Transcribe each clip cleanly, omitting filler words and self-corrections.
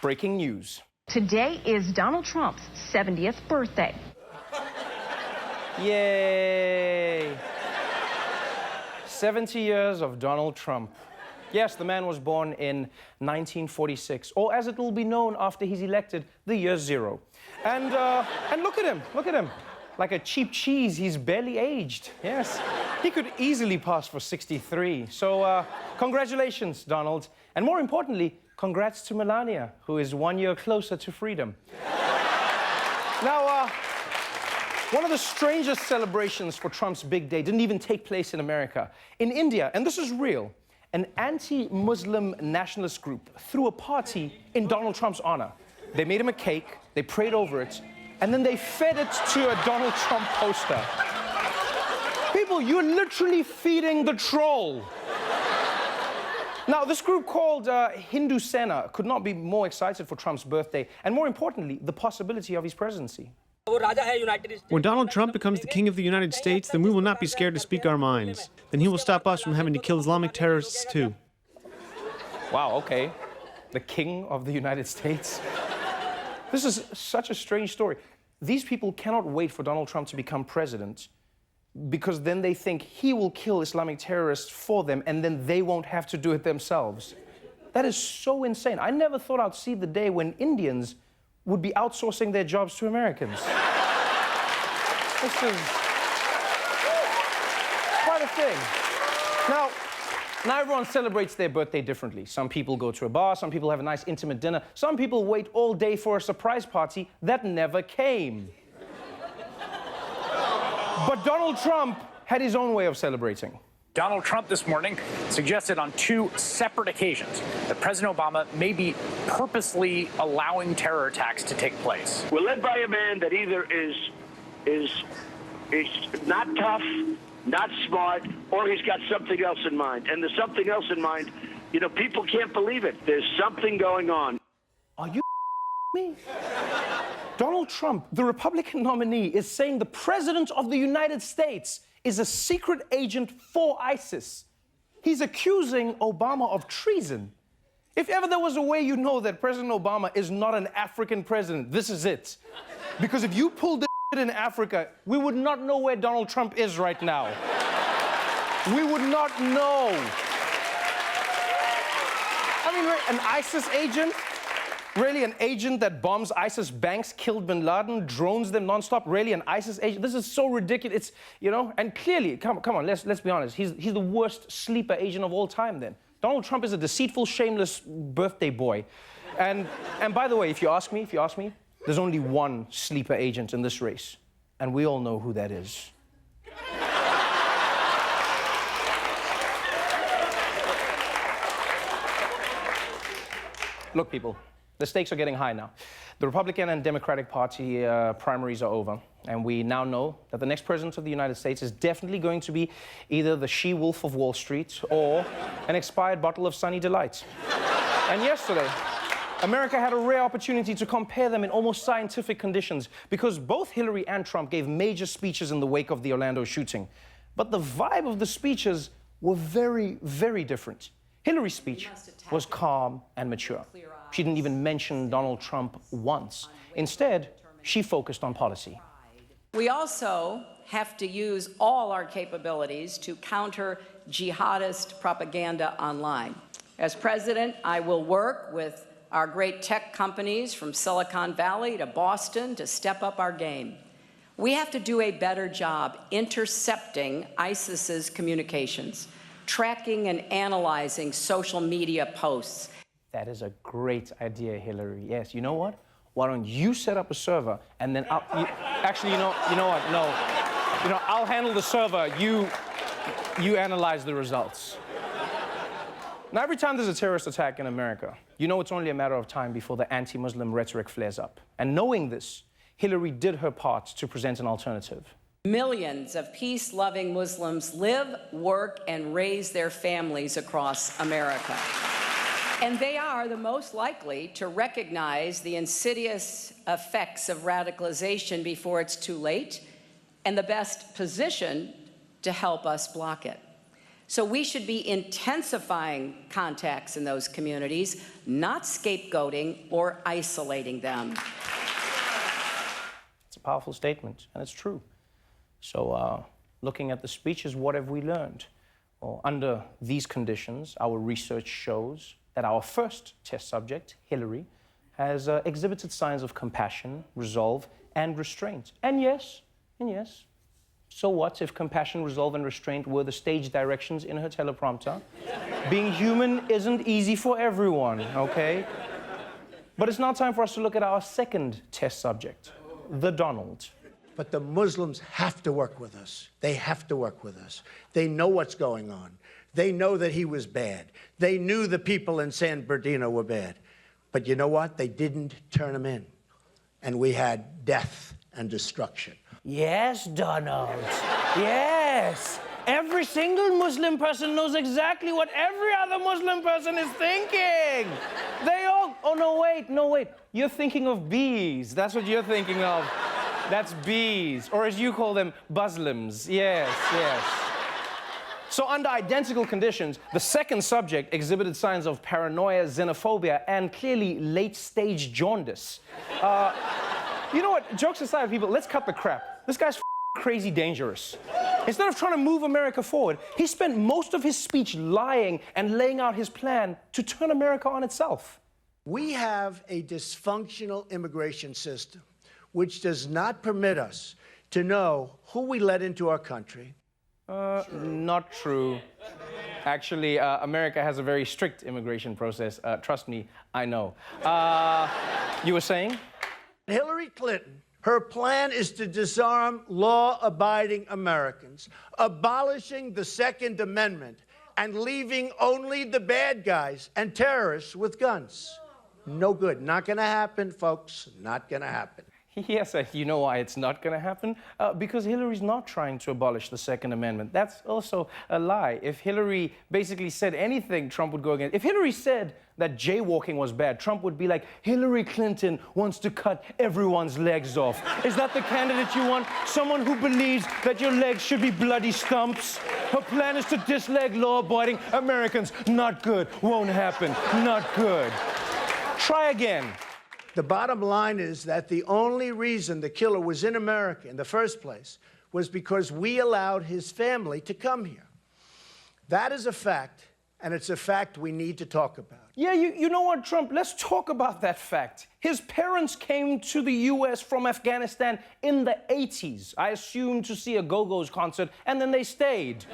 breaking news. Today is Donald Trump's 70th birthday. Yay! 70 years of Donald Trump. Yes, the man was born in 1946, or as it will be known after he's elected, the year zero. And look at him. Like a cheap cheese, he's barely aged. Yes, he could easily pass for 63. So, congratulations, Donald. And more importantly, congrats to Melania, who is 1 year closer to freedom. Now, one of the strangest celebrations for Trump's big day didn't even take place in America. In India, and this is real, an anti-Muslim nationalist group threw a party in Donald Trump's honor. They made him a cake, they prayed over it, and then they fed it to a Donald Trump poster. People, you're literally feeding the troll. Now, this group called Hindu Sena could not be more excited for Trump's birthday, and more importantly, the possibility of his presidency. When Donald Trump becomes the king of the United States, then we will not be scared to speak our minds. Then he will stop us from having to kill Islamic terrorists, too. Wow, okay. The king of the United States? This is such a strange story. These people cannot wait for Donald Trump to become president because then they think he will kill Islamic terrorists for them and then they won't have to do it themselves. That is so insane. I never thought I'd see the day when Indians would be outsourcing their jobs to Americans. This is quite a thing. Now everyone celebrates their birthday differently. Some people go to a bar, some people have a nice intimate dinner, some people wait all day for a surprise party that never came. But Donald Trump had his own way of celebrating. Donald Trump this morning suggested on 2 separate occasions that President Obama may be purposely allowing terror attacks to take place. We're led by a man that either is not tough, not smart, or he's got something else in mind. And there's something else in mind. You know, people can't believe it. There's something going on. Are you me? Donald Trump, the Republican nominee, is saying the President of the United States is a secret agent for ISIS. He's accusing Obama of treason. If ever there was a way you know that President Obama is not an African president, this is it. Because if you pulled the in Africa, we would not know where Donald Trump is right now. We would not know. I mean, an ISIS agent? Really, an agent that bombs ISIS banks, killed bin Laden, drones them nonstop? Really, an ISIS agent? This is so ridiculous. It's, you know, and clearly, come on, let's be honest. He's the worst sleeper agent of all time then. Donald Trump is a deceitful, shameless birthday boy. And by the way, if you ask me, there's only one sleeper agent in this race. And we all know who that is. Look, people. The stakes are getting high now. The Republican and Democratic Party primaries are over, and we now know that the next president of the United States is definitely going to be either the she-wolf of Wall Street or an expired bottle of Sunny Delight. And yesterday, America had a rare opportunity to compare them in almost scientific conditions because both Hillary and Trump gave major speeches in the wake of the Orlando shooting. But the vibe of the speeches were very, very different. Hillary's speech was calm and mature. She didn't even mention Donald Trump once. Instead, she focused on policy. We also have to use all our capabilities to counter jihadist propaganda online. As president, I will work with our great tech companies from Silicon Valley to Boston to step up our game. We have to do a better job intercepting ISIS's communications, tracking and analyzing social media posts. That is a great idea, Hillary. Yes, you know what? Why don't you set up a server and then actually, you know what? No. You know, I'll handle the server. You analyze the results. Now, every time there's a terrorist attack in America, you know it's only a matter of time before the anti-Muslim rhetoric flares up. And knowing this, Hillary did her part to present an alternative. Millions of peace-loving Muslims live, work, and raise their families across America. And they are the most likely to recognize the insidious effects of radicalization before it's too late, and the best position to help us block it. So we should be intensifying contacts in those communities, not scapegoating or isolating them. It's a powerful statement, and it's true. So looking at the speeches, what have we learned? Well, under these conditions, our research shows that our first test subject, Hillary, has exhibited signs of compassion, resolve, and restraint. And yes, so what if compassion, resolve, and restraint were the stage directions in her teleprompter? Being human isn't easy for everyone, okay? But it's now time for us to look at our second test subject, the Donald. But the Muslims have to work with us. They have to work with us. They know what's going on. They know that he was bad. They knew the people in San Bernardino were bad. But you know what? They didn't turn him in. And we had death and destruction. Yes, Donald. Yes. Every single Muslim person knows exactly what every other Muslim person is thinking. They all... Oh, no, wait. You're thinking of bees. That's what you're thinking of. That's bees. Or as you call them, Muslims. Yes. So under identical conditions, the second subject exhibited signs of paranoia, xenophobia, and clearly late-stage jaundice. You know what? Jokes aside, people, let's cut the crap. This guy's crazy dangerous. Instead of trying to move America forward, he spent most of his speech lying and laying out his plan to turn America on itself. We have a dysfunctional immigration system which does not permit us to know who we let into our country. Not true. Actually, America has a very strict immigration process. Trust me, I know. You were saying? Hillary Clinton, her plan is to disarm law-abiding Americans, abolishing the Second Amendment, and leaving only the bad guys and terrorists with guns. No good. Not going to happen, folks. Not going to happen. Yes, you know why it's not going to happen? Because Hillary's not trying to abolish the Second Amendment. That's also a lie. If Hillary basically said anything, Trump would go against. If Hillary said that jaywalking was bad, Trump would be like, Hillary Clinton wants to cut everyone's legs off. Is that the candidate you want? Someone who believes that your legs should be bloody stumps? Her plan is to disleg law-abiding Americans. Not good. Won't happen. Not good. Try again. The bottom line is that the only reason the killer was in America in the first place was because we allowed his family to come here. That is a fact, and it's a fact we need to talk about. Yeah, you know what, Trump? Let's talk about that fact. His parents came to the U.S. from Afghanistan in the 80s, I assume to see a Go-Go's concert, and then they stayed.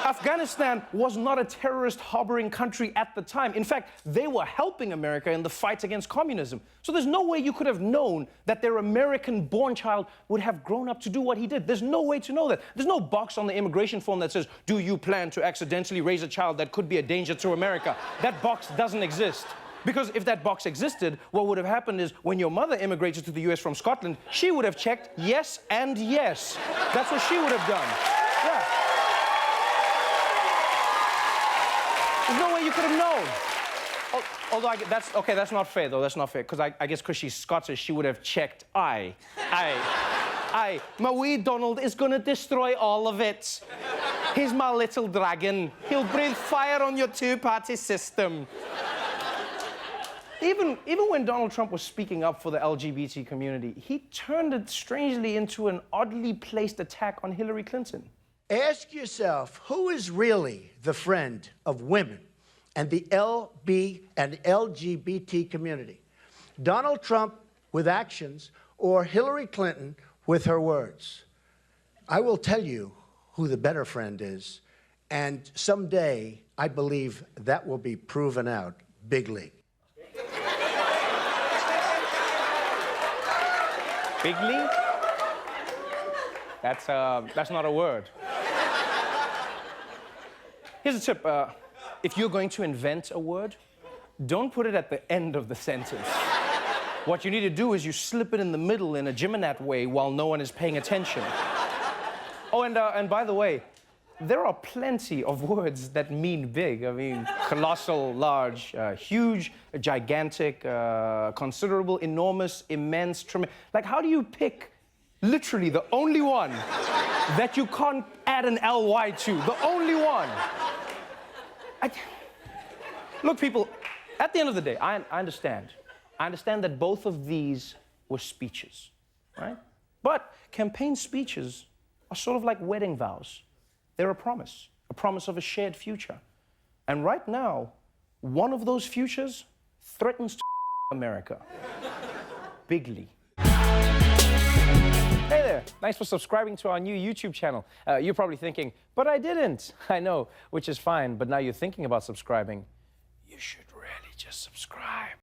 Afghanistan was not a terrorist-harboring country at the time. In fact, they were helping America in the fight against communism. So there's no way you could have known that their American-born child would have grown up to do what he did. There's no way to know that. There's no box on the immigration form that says, do you plan to accidentally raise a child that could be a danger to America? That box doesn't exist. Because if that box existed, what would have happened is when your mother immigrated to the U.S. from Scotland, she would have checked yes and yes. That's what she would have done. Yeah. There's no way you could have known. Although, that's not fair, though. That's not fair. Because I guess because she's Scottish, she would have checked aye. My wee Donald is going to destroy all of it. He's my little dragon. He'll breathe fire on your two-party system. Even when Donald Trump was speaking up for the LGBT community, he turned it strangely into an oddly placed attack on Hillary Clinton. Ask yourself, who is really the friend of women and the LB and LGBT community? Donald Trump with actions or Hillary Clinton with her words? I will tell you who the better friend is, and someday I believe that will be proven out big league. Big league? That's not a word. Here's a tip. If you're going to invent a word, don't put it at the end of the sentence. What you need to do is you slip it in the middle in a Jiminat way while no one is paying attention. Oh, and by the way, there are plenty of words that mean big. I mean, colossal, large, huge, gigantic, considerable, enormous, immense, tremendous. Like, how do you pick literally the only one that you can't add an ly to? The only one. Look, people, at the end of the day, I understand. I understand that both of these were speeches, right? But campaign speeches are sort of like wedding vows. They're a promise of a shared future. And right now, one of those futures threatens to America. Bigly. Hey there, thanks for subscribing to our new YouTube channel. You're probably thinking, but I didn't. I know, which is fine, but now you're thinking about subscribing. You should really just subscribe.